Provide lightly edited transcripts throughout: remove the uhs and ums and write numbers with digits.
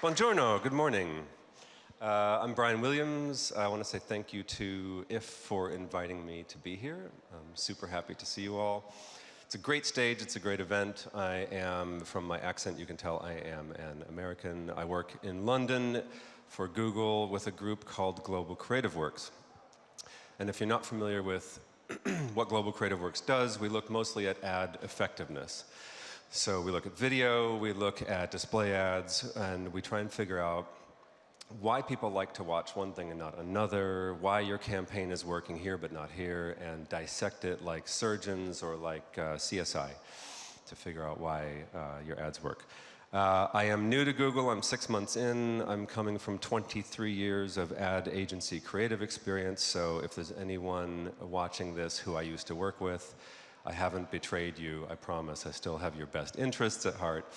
Buongiorno, good morning. I'm Brian Williams. I want to say thank you to IF for inviting me to be here. I'm super happy to see you all. It's a great stage, it's a great event. I am, from my accent you can tell I am an American. I work in London for Google with a group called Global Creative Works. And if you're not familiar with what Global Creative Works does, we look mostly at ad effectiveness. So we look at video, we look at display ads, and we try and figure out why people like to watch one thing and not another, why your campaign is working here but not here, and dissect it like surgeons or like CSI to figure out why your ads work. I am new to Google, I'm 6 months in. I'm coming from 23 years of ad agency creative experience, so if there's anyone watching this who I used to work with, I haven't betrayed you, I promise. I still have your best interests at heart.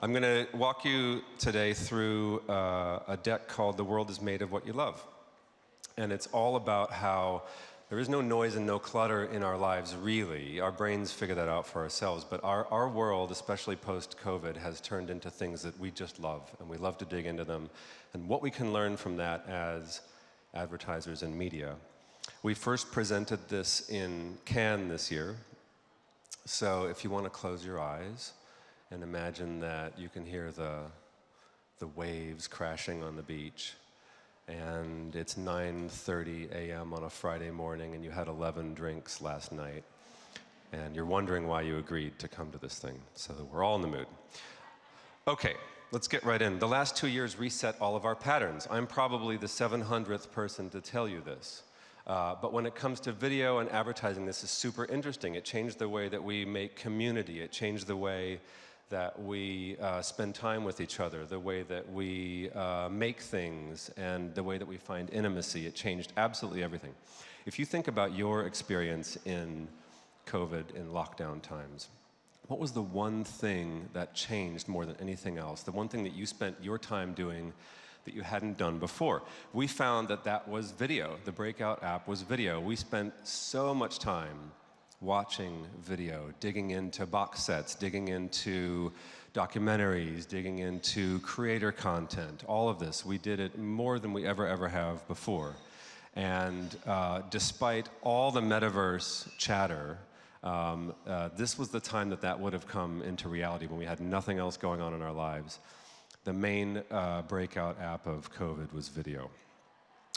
I'm going to walk you today through a deck called The World is Made of What You Love. And it's all about how there is no noise and no clutter in our lives, really. Our brains figure that out for ourselves. But our world, especially post-COVID, has turned into things that we just love, and we love to dig into them. And what we can learn from that as advertisers and media. We first presented this in Cannes this year. So if you want to close your eyes and imagine that you can hear the waves crashing on the beach, and it's 9:30 a.m. on a Friday morning, and you had 11 drinks last night, and you're wondering why you agreed to come to this thing. So we're all in the mood. Okay, let's get right in. The last 2 years reset all of our patterns. I'm probably the 700th person to tell you this. But when it comes to video and advertising, this is super interesting. It changed the way that we make community. It changed the way that we spend time with each other, the way that we make things, and the way that we find intimacy. It changed absolutely everything. If you think about your experience in COVID, in lockdown times, what was the one thing that changed more than anything else? The one thing that you spent your time doing that you hadn't done before? We found that that was video. The Breakout app was video. We spent so much time watching video, digging into box sets, digging into documentaries, digging into creator content, all of this. We did it more than we ever have before. And despite all the metaverse chatter, this was the time that that would have come into reality, when we had nothing else going on in our lives. The main breakout app of COVID was video.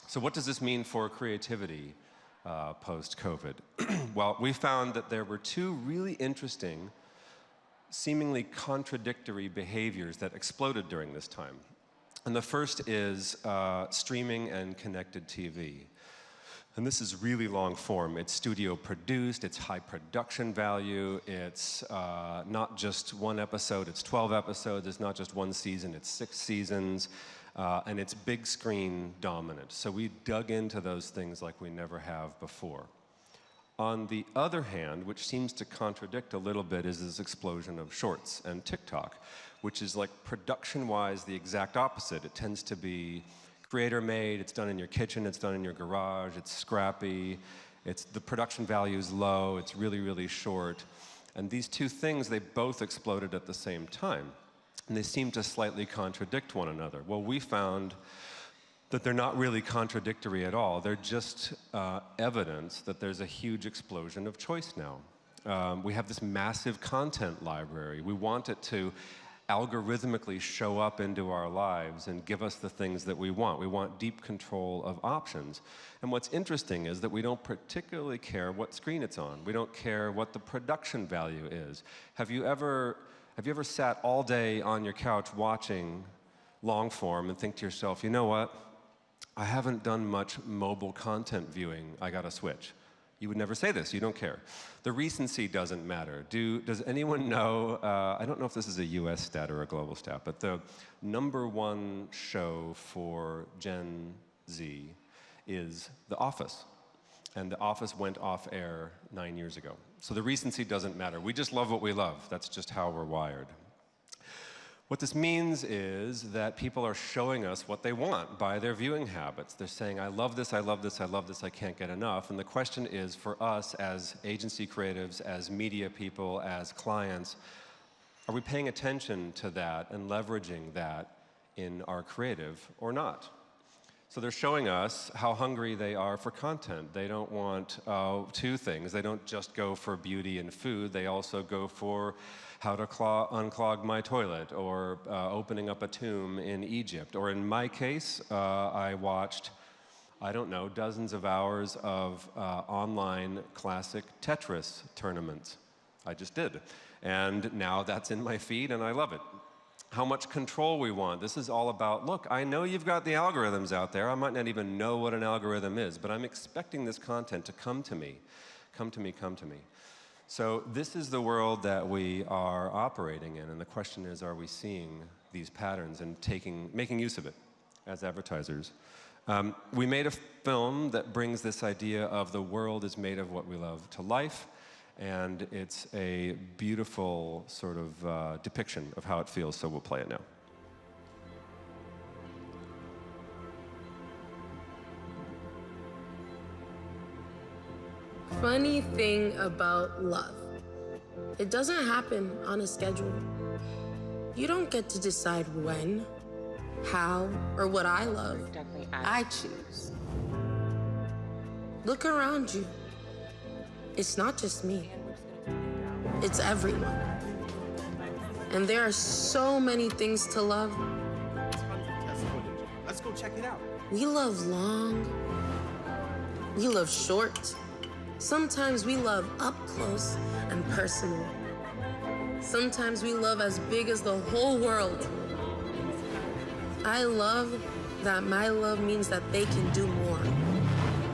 So what does this mean for creativity post-COVID? Well, we found that there were two really interesting, seemingly contradictory behaviors that exploded during this time. And the first is streaming and connected TV. And this is really long form. It's studio produced, it's high production value, it's not just one episode, it's 12 episodes, it's not just one season, it's 6 seasons, and it's big screen dominant. So we dug into those things like we never have before. On the other hand, which seems to contradict a little bit, is this explosion of shorts and TikTok, which is like production-wise the exact opposite. It tends to be creator-made, it's done in your kitchen, it's done in your garage, it's scrappy, the production value is low, it's really short. And these two things, they both exploded at the same time. And they seem to slightly contradict one another. Well, we found that they're not really contradictory at all. They're just evidence that there's a huge explosion of choice now. We have this massive content library. We want it to algorithmically show up into our lives and give us the things that we want. We want deep control of options. And what's interesting is that we don't particularly care what screen it's on. We don't care what the production value is. Have you ever sat all day on your couch watching long form and think to yourself, you know what? I haven't done much mobile content viewing. I gotta switch. You would never say this, you don't care. The recency doesn't matter. Does anyone know, I don't know if this is a US stat or a global stat, but the #1 show for Gen Z is The Office. And The Office went off air 9 years ago. So the recency doesn't matter. We just love what we love. That's just how we're wired. What this means is that people are showing us what they want by their viewing habits. They're saying, I love this, I love this, I love this, I can't get enough. And the question is, for us as agency creatives, as media people, as clients, are we paying attention to that and leveraging that in our creative or not. So they're showing us how hungry they are for content. They don't want two things. They don't just go for beauty and food. They also go for how to unclog my toilet, or opening up a tomb in Egypt. Or in my case, I watched, I don't know, dozens of hours of online classic Tetris tournaments. I just did. And now that's in my feed, and I love it. How much control we want. This is all about, look, I know you've got the algorithms out there. I might not even know what an algorithm is, but I'm expecting this content to come to me. Come to me, come to me. So this is the world that we are operating in, and the question is, are we seeing these patterns and making use of it as advertisers? We made a film that brings this idea of the world is made of what we love to life. And it's a beautiful sort of depiction of how it feels, so we'll play it now. Funny thing about love. It doesn't happen on a schedule. You don't get to decide when, how, or what I love. I choose. Look around you. It's not just me. It's everyone. And there are so many things to love. Let's go check it out. We love long. We love short. Sometimes we love up close and personal. Sometimes we love as big as the whole world. I love that my love means that they can do more,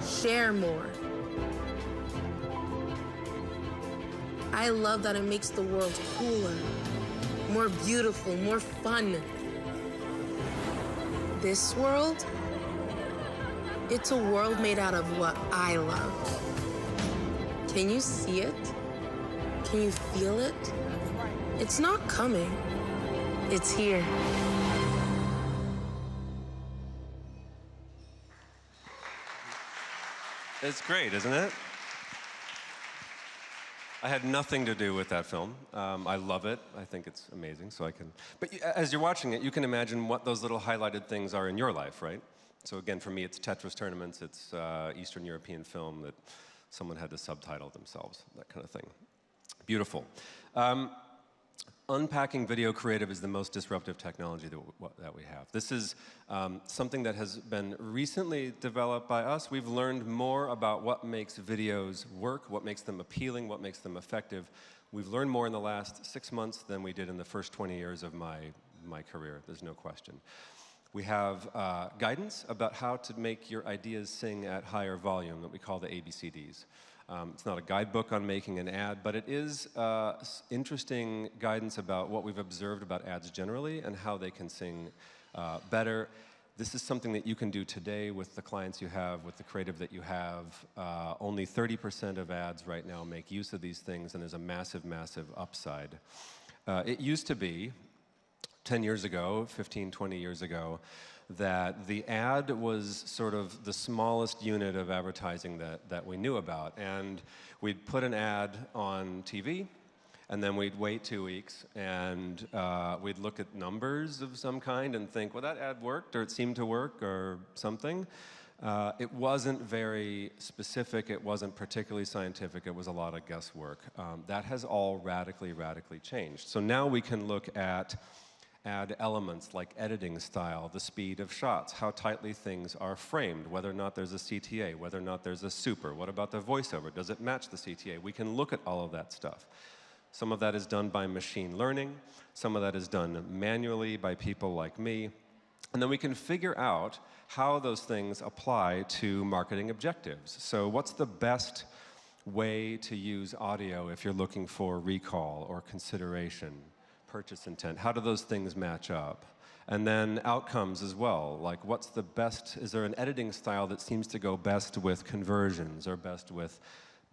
share more. I love that it makes the world cooler, more beautiful, more fun. This world, it's a world made out of what I love. Can you see it? Can you feel it? It's not coming. It's here. It's great, isn't it? I had nothing to do with that film. I love it. I think it's amazing, so I can... But as you're watching it, you can imagine what those little highlighted things are in your life, right? So again, for me, it's Tetris tournaments. It's Eastern European film that someone had to subtitle themselves, that kind of thing. Beautiful. Unpacking video creative is the most disruptive technology that we have. This is something that has been recently developed by us. We've learned more about what makes videos work, what makes them appealing, what makes them effective. We've learned more in the last 6 months than we did in the first 20 years of my career, there's no question. We have guidance about how to make your ideas sing at higher volume that we call the ABCDs. It's not a guidebook on making an ad, but it is interesting guidance about what we've observed about ads generally and how they can sing better. This is something that you can do today with the clients you have, with the creative that you have. Only 30% of ads right now make use of these things, and there's a massive, massive upside. It used to be, 10 years ago, 15, 20 years ago, that the ad was sort of the smallest unit of advertising that we knew about. And we'd put an ad on TV, and then we'd wait 2 weeks, and we'd look at numbers of some kind and think, well, that ad worked, or it seemed to work, or something. It wasn't very specific. It wasn't particularly scientific. It was a lot of guesswork. That has all radically, radically changed. So now we can look at add elements like editing style, the speed of shots, how tightly things are framed, whether or not there's a CTA, whether or not there's a super, what about the voiceover, does it match the CTA? We can look at all of that stuff. Some of that is done by machine learning, some of that is done manually by people like me, and then we can figure out how those things apply to marketing objectives. So what's the best way to use audio if you're looking for recall or consideration? Purchase intent, how do those things match up? And then outcomes as well, like what's the best, is there an editing style that seems to go best with conversions or best with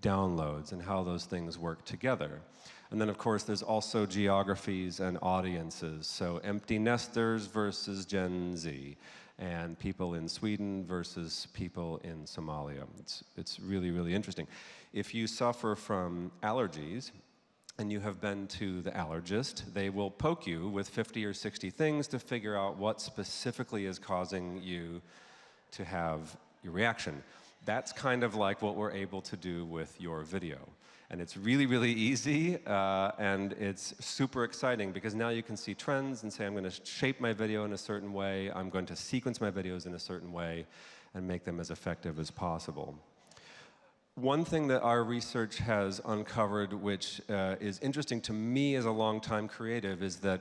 downloads, and how those things work together. And then of course there's also geographies and audiences, so empty nesters versus Gen Z, and people in Sweden versus people in Somalia. It's really, really interesting. If you suffer from allergies, and you have been to the allergist, they will poke you with 50 or 60 things to figure out what specifically is causing you to have your reaction. That's kind of like what we're able to do with your video. And it's really, really easy, and it's super exciting because now you can see trends and say, I'm going to shape my video in a certain way, I'm going to sequence my videos in a certain way, and make them as effective as possible. One thing that our research has uncovered, which is interesting to me as a longtime creative, is that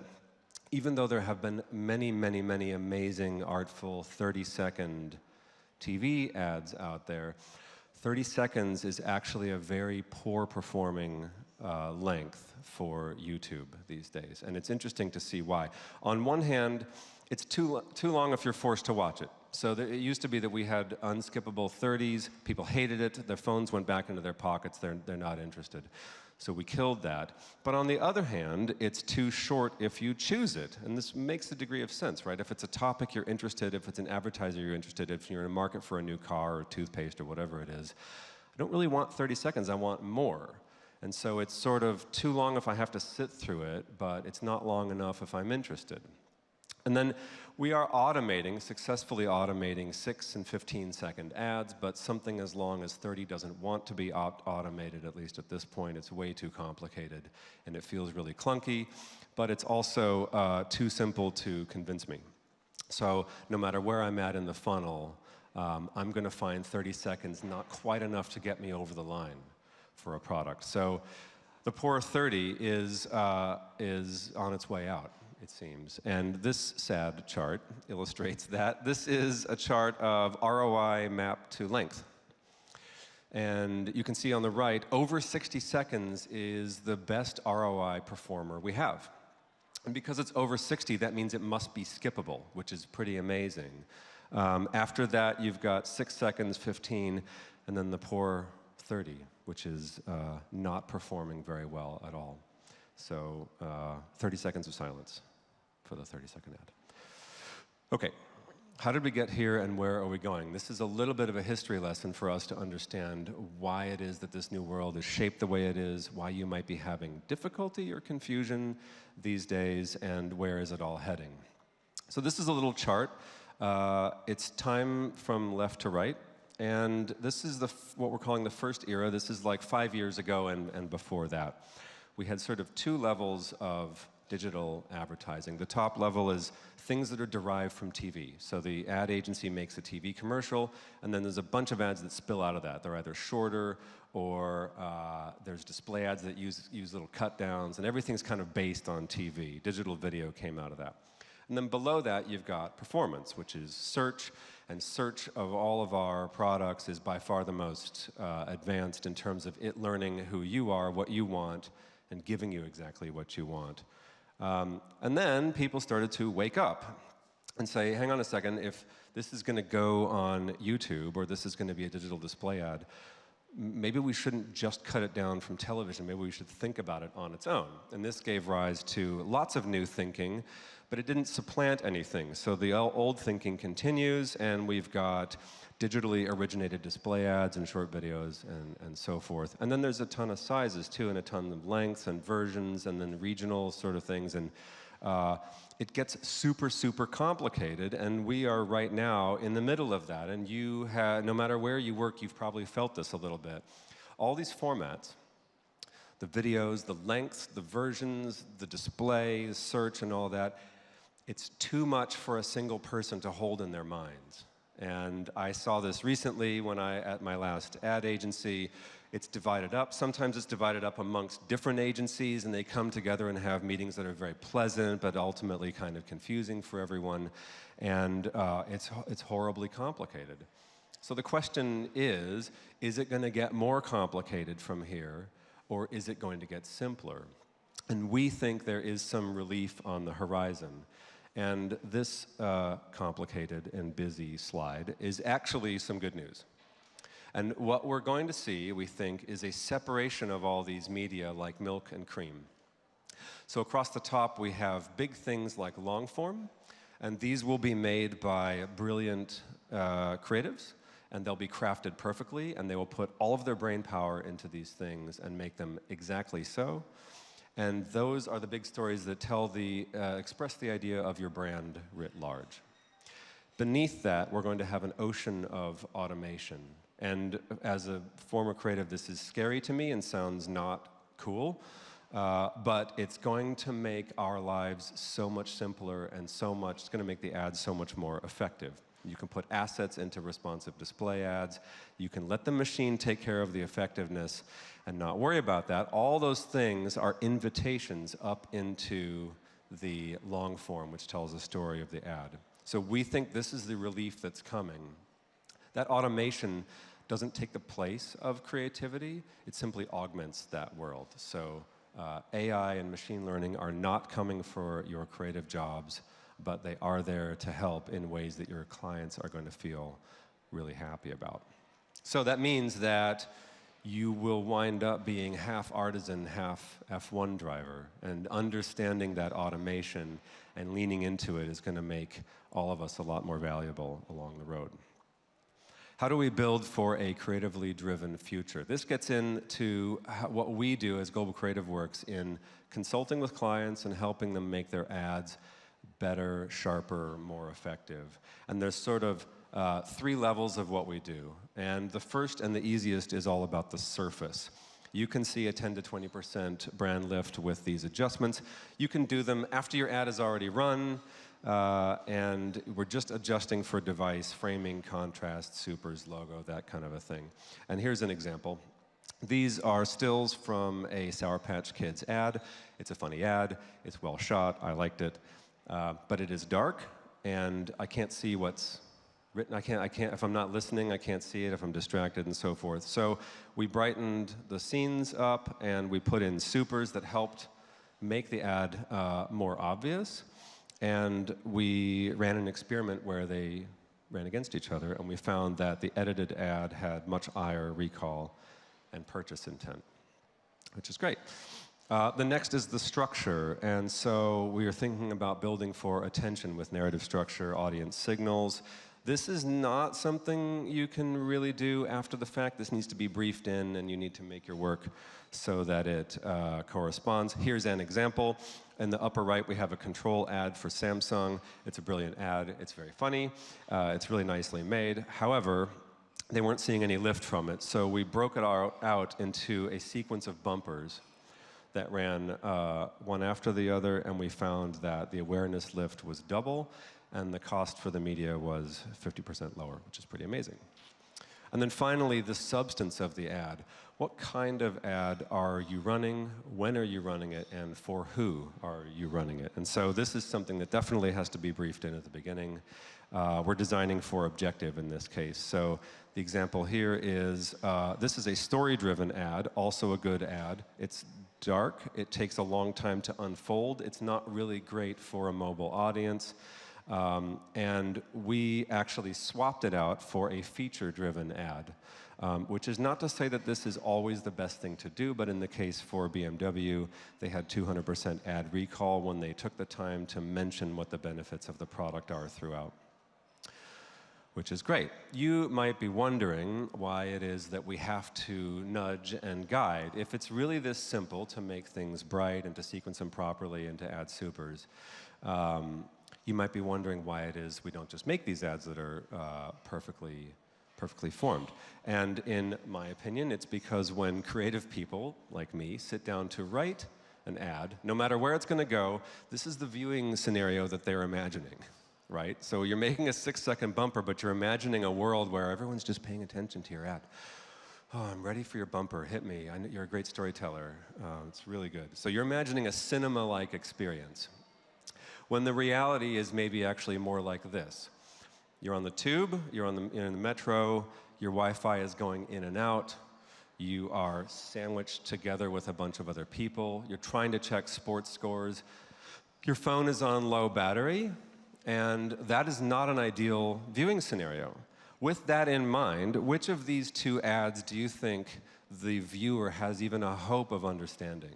even though there have been many, many, many amazing, artful 30-second TV ads out there, 30 seconds is actually a very poor performing length for YouTube these days. And it's interesting to see why. On one hand, it's too long if you're forced to watch it. So it used to be that we had unskippable 30s, people hated it, their phones went back into their pockets, they're not interested. So we killed that. But on the other hand, it's too short if you choose it. And this makes a degree of sense, right? If it's a topic you're interested, if it's an advertiser you're interested, if you're in a market for a new car or toothpaste or whatever it is, I don't really want 30 seconds, I want more. And so it's sort of too long if I have to sit through it, but it's not long enough if I'm interested. And then we are successfully automating 6 and 15-second ads, but something as long as 30 doesn't want to be automated, at least at this point. It's way too complicated, and it feels really clunky, but it's also too simple to convince me. So no matter where I'm at in the funnel, I'm going to find 30 seconds not quite enough to get me over the line for a product. So the poor 30 is on its way out, it seems. And this sad chart illustrates that. This is a chart of ROI mapped to length. And you can see on the right, over 60 seconds is the best ROI performer we have. And because it's over 60, that means it must be skippable, which is pretty amazing. After that, you've got 6 seconds, 15, and then the poor 30, which is not performing very well at all. So 30 seconds of silence for the 30-second ad. Okay, how did we get here and where are we going? This is a little bit of a history lesson for us to understand why it is that this new world is shaped the way it is, why you might be having difficulty or confusion these days, and where is it all heading. So this is a little chart. It's time from left to right. And this is what we're calling the first era. This is like 5 years ago and before that. We had sort of 2 levels of digital advertising. The top level is things that are derived from TV. So the ad agency makes a TV commercial, and then there's a bunch of ads that spill out of that. They're either shorter, or there's display ads that use little cut downs, and everything's kind of based on TV. Digital video came out of that. And then below that, you've got performance, which is search. And search of all of our products is by far the most advanced in terms of it learning who you are, what you want, and giving you exactly what you want. And then people started to wake up and say, hang on a second, if this is going to go on YouTube or this is going to be a digital display ad, maybe we shouldn't just cut it down from television. Maybe we should think about it on its own. And this gave rise to lots of new thinking, but it didn't supplant anything. So the old thinking continues, and we've got digitally originated display ads and short videos and so forth. And then there's a ton of sizes too, and a ton of lengths and versions, and then regional sort of things. And it gets super, super complicated, and we are right now in the middle of that. And you have, no matter where you work, you've probably felt this a little bit. All these formats, the videos, the lengths, the versions, the display, the search, and all that, it's too much for a single person to hold in their minds. And I saw this recently when at my last ad agency. It's divided up. Sometimes it's divided up amongst different agencies, and they come together and have meetings that are very pleasant, but ultimately kind of confusing for everyone. And it's horribly complicated. So the question is it going to get more complicated from here, or is it going to get simpler? And we think there is some relief on the horizon. And this complicated and busy slide is actually some good news. And what we're going to see, we think, is a separation of all these media like milk and cream. So across the top, we have big things like long form, and these will be made by brilliant creatives, and they'll be crafted perfectly, and they will put all of their brain power into these things and make them exactly so. And those are the big stories that tell express the idea of your brand writ large. Beneath that, we're going to have an ocean of automation. And as a former creative, this is scary to me and sounds not cool, but it's going to make our lives so much simpler and it's going to make the ads so much more effective. You can put assets into responsive display ads. You can let the machine take care of the effectiveness and not worry about that. All those things are invitations up into the long form, which tells the story of the ad. So we think this is the relief that's coming. That automation doesn't take the place of creativity. It simply augments that world. So AI and machine learning are not coming for your creative jobs, but they are there to help in ways that your clients are going to feel really happy about. So that means that you will wind up being half artisan, half F1 driver, and understanding that automation and leaning into it is going to make all of us a lot more valuable along the road. How do we build for a creatively driven future? This gets into what we do as Global Creative Works in consulting with clients and helping them make their ads better, sharper, more effective. And there's sort of 3 levels of what we do. And the first and the easiest is all about the surface. You can see a 10 to 20% brand lift with these adjustments. You can do them after your ad is already run, and we're just adjusting for device, framing, contrast, supers, logo, that kind of a thing. And here's an example. These are stills from a Sour Patch Kids ad. It's a funny ad. It's well shot. I liked it. But it is dark, and I can't see what's written. I can't, if I'm not listening, I can't see it if I'm distracted and so forth. So we brightened the scenes up, and we put in supers that helped make the ad more obvious. And we ran an experiment where they ran against each other, and we found that the edited ad had much higher recall and purchase intent, which is great. The next is the structure, and so we are thinking about building for attention with narrative structure, audience signals. This is not something you can really do after the fact. This needs to be briefed in, and you need to make your work so that it corresponds. Here's an example. In the upper right, we have a control ad for Samsung. It's a brilliant ad. It's very funny. It's really nicely made. However, they weren't seeing any lift from it, so we broke it out into a sequence of bumpers that ran one after the other, and we found that the awareness lift was double, and the cost for the media was 50% lower, which is pretty amazing. And then finally, the substance of the ad. What kind of ad are you running? When are you running it? And for who are you running it? And so this is something that definitely has to be briefed in at the beginning. We're designing for objective in this case. So the example here is, this is a story-driven ad, also a good ad. It's dark. It takes a long time to unfold. It's not really great for a mobile audience. And we actually swapped it out for a feature-driven ad, which is not to say that this is always the best thing to do, but in the case for BMW, they had 200% ad recall when they took the time to mention what the benefits of the product are throughout, which is great. You might be wondering why it is that we have to nudge and guide. If it's really this simple to make things bright and to sequence them properly and to add supers, you might be wondering why it is we don't just make these ads that are perfectly formed. And in my opinion, it's because when creative people like me sit down to write an ad, no matter where it's going to go, this is the viewing scenario that they're imagining. Right? So you're making a 6-second bumper, but you're imagining a world where everyone's just paying attention to your ad. Oh, I'm ready for your bumper. Hit me. I know you're a great storyteller. It's really good. So you're imagining a cinema-like experience, when the reality is maybe actually more like this. You're on the tube, you're in the metro, your Wi-Fi is going in and out, you are sandwiched together with a bunch of other people, you're trying to check sports scores, your phone is on low battery, and that is not an ideal viewing scenario. With that in mind, which of these 2 ads do you think the viewer has even a hope of understanding?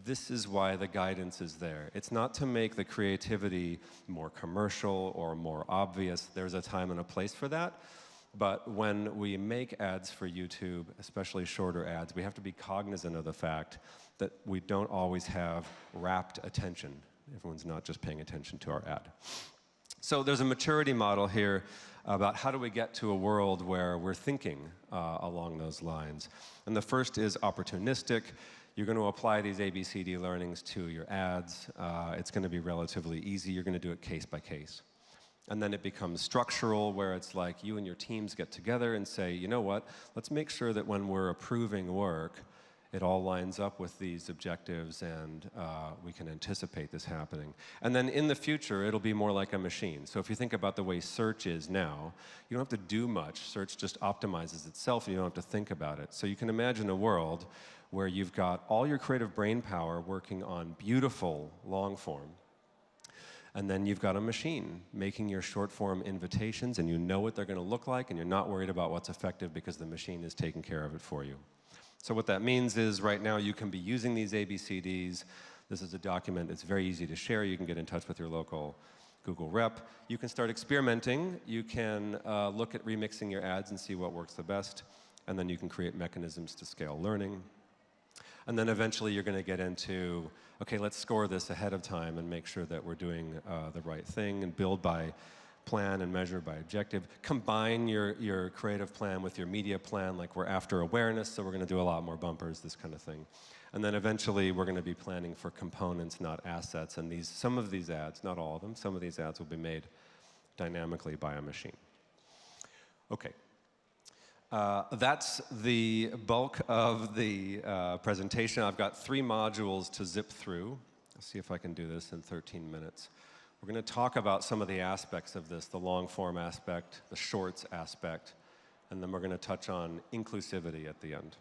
This is why the guidance is there. It's not to make the creativity more commercial or more obvious. There's a time and a place for that. But when we make ads for YouTube, especially shorter ads, we have to be cognizant of the fact that we don't always have rapt attention. Everyone's not just paying attention to our ad. So there's a maturity model here about how do we get to a world where we're thinking along those lines. And the first is opportunistic. You're going to apply these ABCD learnings to your ads. It's going to be relatively easy. You're going to do it case by case. And then it becomes structural, where it's like you and your teams get together and say, you know what, let's make sure that when we're approving work, it all lines up with these objectives, and we can anticipate this happening. And then in the future, it'll be more like a machine. So if you think about the way search is now, you don't have to do much. Search just optimizes itself, and you don't have to think about it. So you can imagine a world where you've got all your creative brain power working on beautiful long form, and then you've got a machine making your short form invitations, and you know what they're going to look like, and you're not worried about what's effective because the machine is taking care of it for you. So what that means is right now you can be using these ABCDs. This is a document. It's very easy to share. You can get in touch with your local Google rep. You can start experimenting. You can look at remixing your ads and see what works the best. And then you can create mechanisms to scale learning. And then eventually you're going to get into, okay, let's score this ahead of time and make sure that we're doing the right thing, and build by plan and measure by objective. Combine your creative plan with your media plan, like we're after awareness, so we're going to do a lot more bumpers, this kind of thing. And then eventually we're going to be planning for components, not assets. And some of these ads, not all of them, some of these ads will be made dynamically by a machine. Okay. That's the bulk of the presentation. I've got 3 modules to zip through. I'll see if I can do this in 13 minutes. We're going to talk about some of the aspects of this, the long form aspect, the shorts aspect, and then we're going to touch on inclusivity at the end.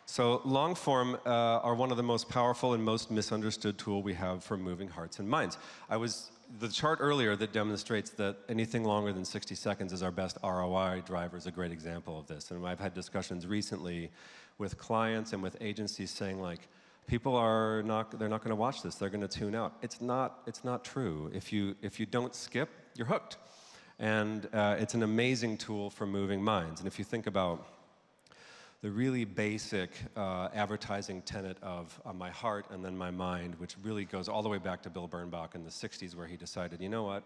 So long form are one of the most powerful and most misunderstood tool we have for moving hearts and minds. The chart earlier that demonstrates that anything longer than 60 seconds is our best ROI driver is a great example of this. And I've had discussions recently with clients and with agencies saying, like, people they're not going to watch this. They're going to tune out. It's not true. If you don't skip, you're hooked. And it's an amazing tool for moving minds. And if you think about the really basic advertising tenet of my heart and then my mind, which really goes all the way back to Bill Bernbach in the 60s, where he decided, you know what,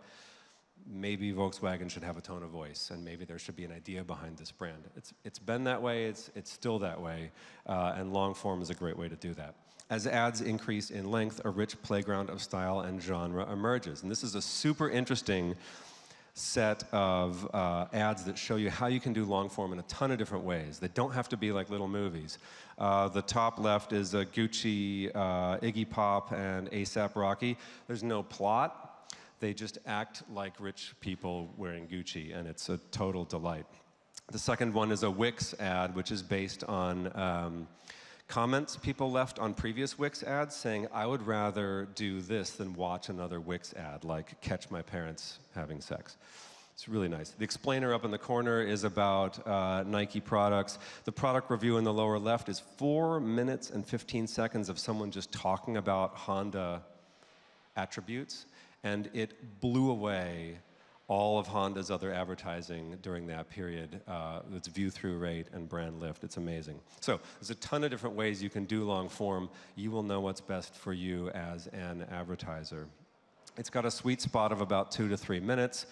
maybe Volkswagen should have a tone of voice, and maybe there should be an idea behind this brand. It's been that way, it's still that way, and long form is a great way to do that. As ads increase in length, a rich playground of style and genre emerges. And this is a super interesting set of ads that show you how you can do long form in a ton of different ways. They don't have to be like little movies. The top left is Gucci, Iggy Pop, and A$AP Rocky. There's no plot. They just act like rich people wearing Gucci, and it's a total delight. The second one is a Wix ad, which is based on comments people left on previous Wix ads saying, I would rather do this than watch another Wix ad, like catch my parents having sex. It's really nice. The explainer up in the corner is about Nike products. The product review in the lower left is 4 minutes and 15 seconds of someone just talking about Honda attributes, and it blew away all of Honda's other advertising during that period. Its view-through rate and brand lift. It's amazing. So there's a ton of different ways you can do long form. You will know what's best for you as an advertiser. It's got a sweet spot of about 2 to 3 minutes.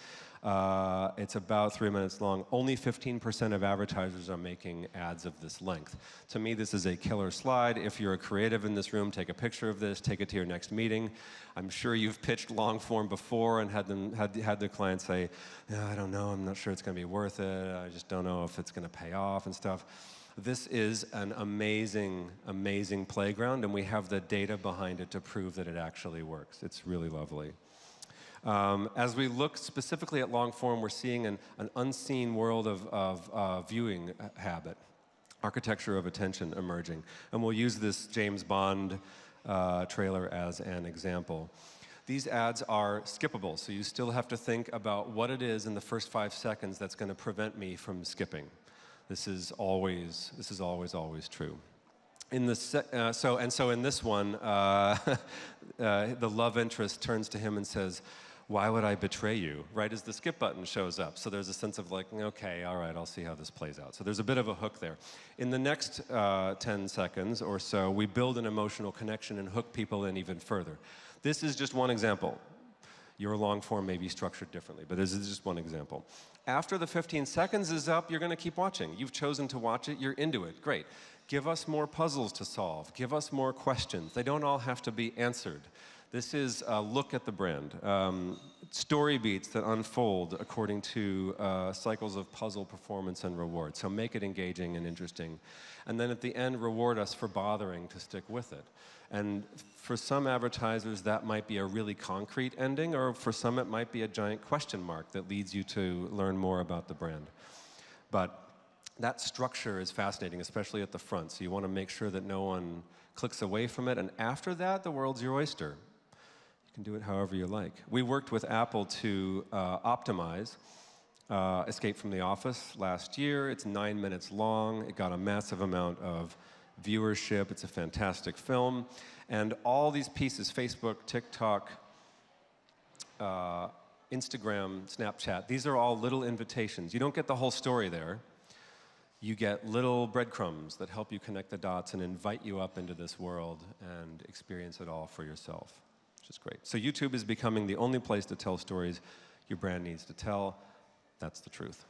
It's about 3 minutes long. Only 15% of advertisers are making ads of this length. To me, this is a killer slide. If you're a creative in this room, take a picture of this, take it to your next meeting. I'm sure you've pitched long form before and had the client say, I don't know, I'm not sure it's going to be worth it. I just don't know if it's going to pay off and stuff. This is an amazing, amazing playground, and we have the data behind it to prove that it actually works. It's really lovely. As we look specifically at long form, we're seeing an unseen world of viewing habit, architecture of attention emerging. And we'll use this James Bond trailer as an example. These ads are skippable, so you still have to think about what it is in the first 5 seconds that's going to prevent me from skipping. This is always true. So in this one, the love interest turns to him and says, Why would I betray you? Right as the skip button shows up. So there's a sense of like, okay, all right, I'll see how this plays out. So there's a bit of a hook there. In the next 10 seconds or so, we build an emotional connection and hook people in even further. This is just one example. Your long form may be structured differently, but this is just one example. After the 15 seconds is up, you're gonna keep watching. You've chosen to watch it, you're into it, great. Give us more puzzles to solve. Give us more questions. They don't all have to be answered. This is a look at the brand. Story beats that unfold according to cycles of puzzle, performance, and reward. So make it engaging and interesting. And then at the end, reward us for bothering to stick with it. And for some advertisers, that might be a really concrete ending, or for some, it might be a giant question mark that leads you to learn more about the brand. But that structure is fascinating, especially at the front. So you want to make sure that no one clicks away from it. And after that, the world's your oyster. You can do it however you like. We worked with Apple to optimize Escape from the Office last year. It's 9 minutes long. It got a massive amount of viewership. It's a fantastic film. And all these pieces, Facebook, TikTok, Instagram, Snapchat, these are all little invitations. You don't get the whole story there. You get little breadcrumbs that help you connect the dots and invite you up into this world and experience it all for yourself, which is great. So YouTube is becoming the only place to tell stories your brand needs to tell. That's the truth.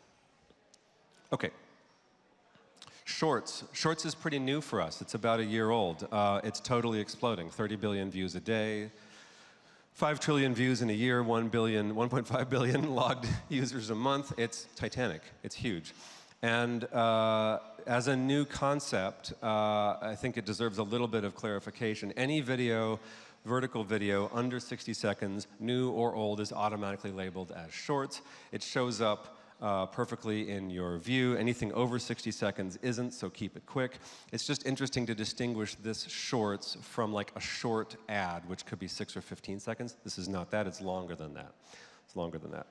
Okay. Shorts. Shorts is pretty new for us. It's about a year old. It's totally exploding. 30 billion views a day, 5 trillion views in a year, 1.5 billion logged users a month. It's titanic. It's huge. And as a new concept, I think it deserves a little bit of clarification. Any video, vertical video, under 60 seconds, new or old, is automatically labeled as shorts. It shows up perfectly in your view. Anything over 60 seconds isn't, so keep it quick. It's just interesting to distinguish this shorts from like a short ad, which could be 6 or 15 seconds. This is not that, it's longer than that. It's longer than that.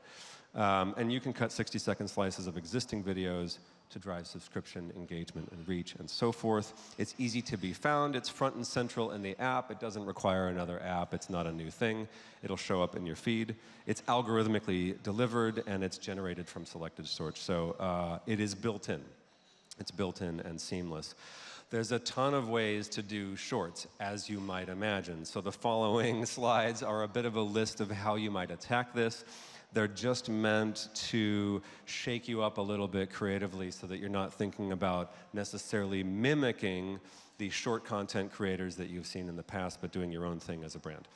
And you can cut 60-second slices of existing videos to drive subscription, engagement, and reach, and so forth. It's easy to be found. It's front and central in the app. It doesn't require another app. It's not a new thing. It'll show up in your feed. It's algorithmically delivered, and it's generated from selected source. So it is built in. It's built in and seamless. There's a ton of ways to do shorts, as you might imagine. So the following slides are a bit of a list of how you might attack this. They're just meant to shake you up a little bit creatively so that you're not thinking about necessarily mimicking the short content creators that you've seen in the past, but doing your own thing as a brand.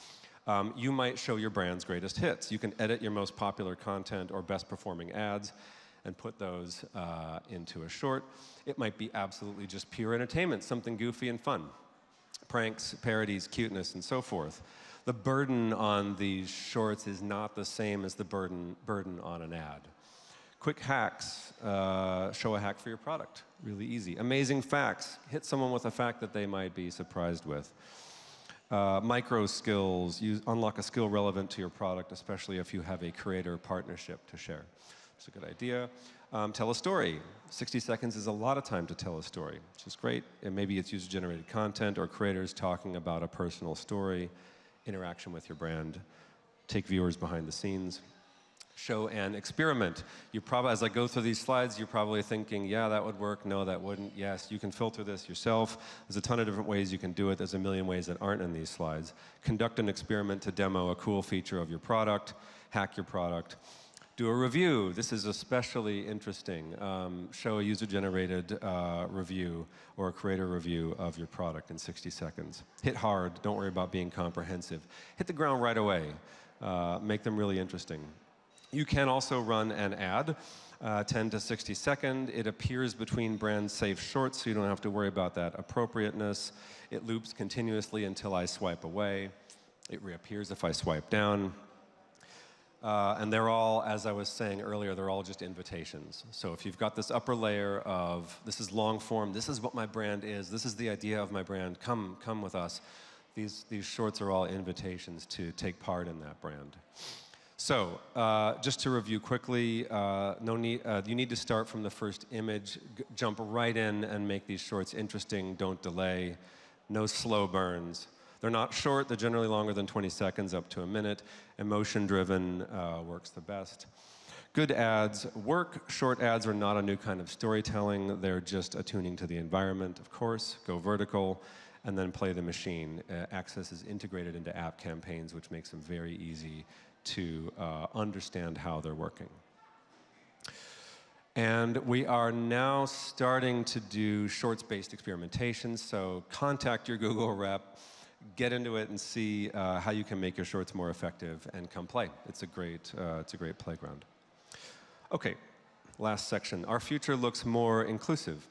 You might show your brand's greatest hits. You can edit your most popular content or best performing ads and put those into a short. It might be absolutely just pure entertainment, something goofy and fun. Pranks, parodies, cuteness, and so forth. The burden on these shorts is not the same as the burden on an ad. Quick hacks, show a hack for your product, really easy. Amazing facts, hit someone with a fact that they might be surprised with. Micro skills, unlock a skill relevant to your product, especially if you have a creator partnership to share. It's a good idea. Tell a story. 60 seconds is a lot of time to tell a story, which is great. And maybe it's user-generated content or creators talking about a personal story, interaction with your brand, take viewers behind the scenes, show and experiment. You probably, as I go through these slides, you're probably thinking, yeah, that would work, no, that wouldn't. Yes, you can filter this yourself. There's a ton of different ways you can do it. There's a million ways that aren't in these slides. Conduct an experiment to demo a cool feature of your product, hack your product. Do a review. This is especially interesting. Show a user-generated review or a creator review of your product in 60 seconds. Hit hard. Don't worry about being comprehensive. Hit the ground right away. Make them really interesting. You can also run an ad, 10 to 60 second. It appears between brand safe shorts, so you don't have to worry about that appropriateness. It loops continuously until I swipe away. It reappears if I swipe down. And they're all, as I was saying earlier, they're all just invitations. So if you've got this upper layer of, this is long form, this is what my brand is, this is the idea of my brand, come with us. These shorts are all invitations to take part in that brand. So just to review quickly, you need to start from the first image, jump right in and make these shorts interesting, don't delay, no slow burns. They're not short, they're generally longer than 20 seconds, up to a minute. Emotion-driven works the best. Good ads work. Short ads are not a new kind of storytelling. They're just attuning to the environment, of course. Go vertical, and then play the machine. Access is integrated into app campaigns, which makes them very easy to understand how they're working. And we are now starting to do shorts-based experimentations, so contact your Google rep, get into it and see how you can make your shorts more effective, and come play. It's a great playground. Okay, last section. Our future looks more inclusive.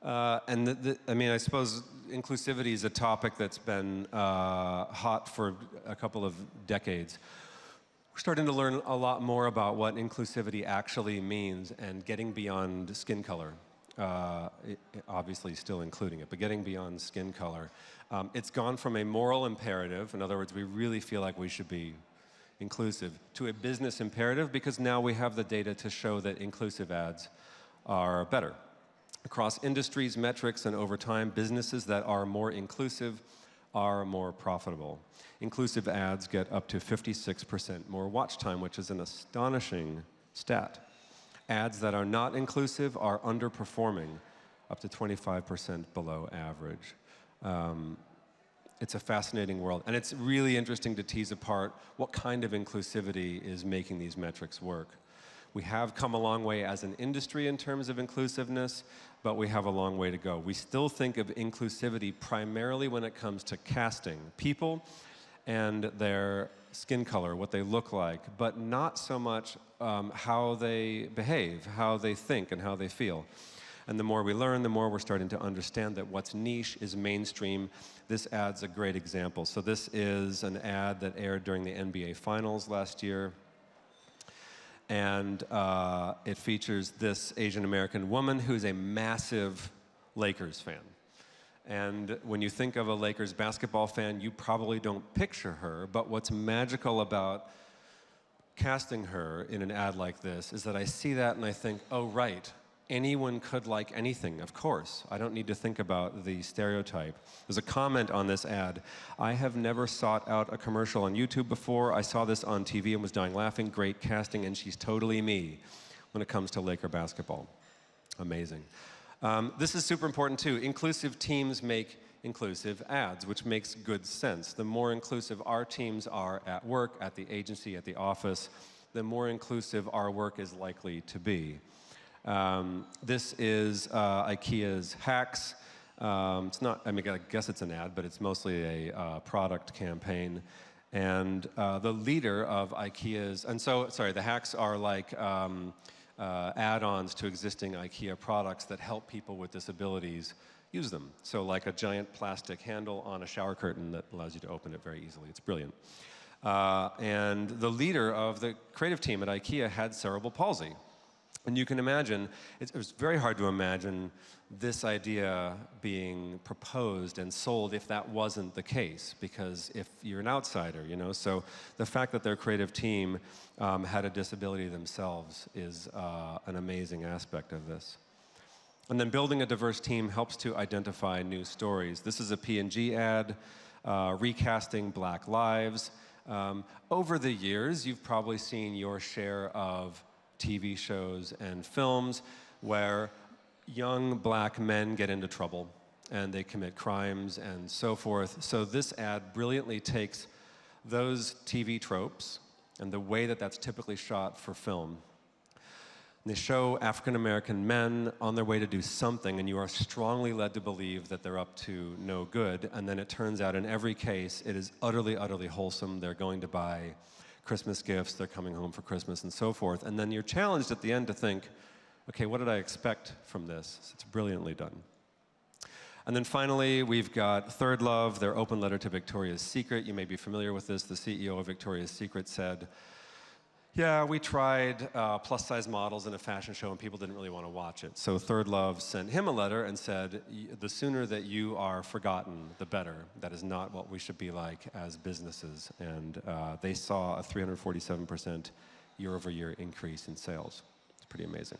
And I mean, I suppose inclusivity is a topic that's been hot for a couple of decades. We're starting to learn a lot more about what inclusivity actually means and getting beyond skin color. Obviously still including it, but getting beyond skin color. It's gone from a moral imperative, in other words, we really feel like we should be inclusive, to a business imperative, because now we have the data to show that inclusive ads are better. Across industries, metrics, and over time, businesses that are more inclusive are more profitable. Inclusive ads get up to 56% more watch time, which is an astonishing stat. Ads that are not inclusive are underperforming, up to 25% below average. It's a fascinating world, and it's really interesting to tease apart what kind of inclusivity is making these metrics work. We have come a long way as an industry in terms of inclusiveness, but we have a long way to go. We still think of inclusivity primarily when it comes to casting people and their skin color, what they look like, but not so much how they behave, how they think, and how they feel. And the more we learn, the more we're starting to understand that what's niche is mainstream. This ad's a great example. So this is an ad that aired during the NBA Finals last year. And it features this Asian American woman who's a massive Lakers fan. And when you think of a Lakers basketball fan, you probably don't picture her, but what's magical about casting her in an ad like this is that I see that and I think, oh, right, anyone could like anything, of course. I don't need to think about the stereotype. There's a comment on this ad. I have never sought out a commercial on YouTube before. I saw this on TV and was dying laughing. Great casting, and she's totally me when it comes to Laker basketball. Amazing. This is super important too. Inclusive teams make inclusive ads, which makes good sense. The more inclusive our teams are at work, at the agency, at the office, the more inclusive our work is likely to be. This is IKEA's Hacks. It's not, I mean, I guess it's an ad, but it's mostly a product campaign. And the leader of IKEA's, and so, sorry, the Hacks are like add-ons to existing IKEA products that help people with disabilities use them. So like a giant plastic handle on a shower curtain that allows you to open it very easily. It's brilliant. And the leader of the creative team at IKEA had cerebral palsy. And you can imagine, it was very hard to imagine this idea being proposed and sold if that wasn't the case, because if you're an outsider, you know, so the fact that their creative team had a disability themselves is an amazing aspect of this. And then building a diverse team helps to identify new stories. This is a P&G ad, recasting Black lives. Over the years, you've probably seen your share of TV shows and films where young black men get into trouble and they commit crimes and so forth. So this ad brilliantly takes those TV tropes and the way that that's typically shot for film. And they show African American men on their way to do something, and you are strongly led to believe that they're up to no good, and then it turns out in every case it is utterly, utterly wholesome. They're going to buy Christmas gifts, they're coming home for Christmas, and so forth. And then you're challenged at the end to think, okay, what did I expect from this? So it's brilliantly done. And then finally, we've got Third Love, their open letter to Victoria's Secret. You may be familiar with this. The CEO of Victoria's Secret said, yeah, we tried plus-size models in a fashion show and people didn't really want to watch it. So Third Love sent him a letter and said, the sooner that you are forgotten, the better. That is not what we should be like as businesses. And they saw a 347% year-over-year increase in sales. It's pretty amazing.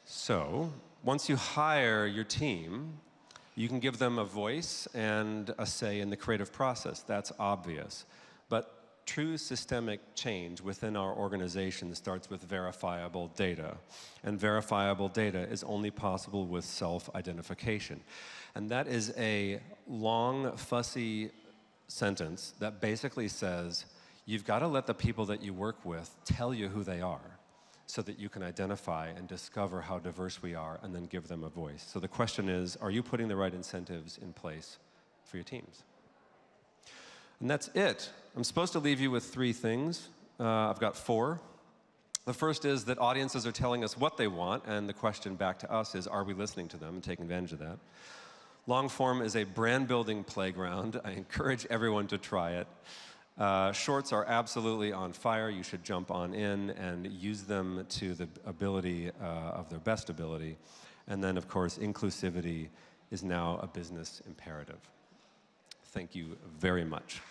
So once you hire your team, You can give them a voice and a say in the creative process. That's obvious. But true systemic change within our organization starts with verifiable data. And verifiable data is only possible with self-identification. And that is a long, fussy sentence that basically says, you've got to let the people that you work with tell you who they are so that you can identify and discover how diverse we are and then give them a voice. So the question is, are you putting the right incentives in place for your teams? And that's it. I'm supposed to leave you with 3 things. I've got 4. The first is that audiences are telling us what they want, and the question back to us is, are we listening to them and taking advantage of that? Long form is a brand-building playground. I encourage everyone to try it. Shorts are absolutely on fire. You should jump on in and use them to the ability of their best ability. And then, of course, inclusivity is now a business imperative. Thank you very much.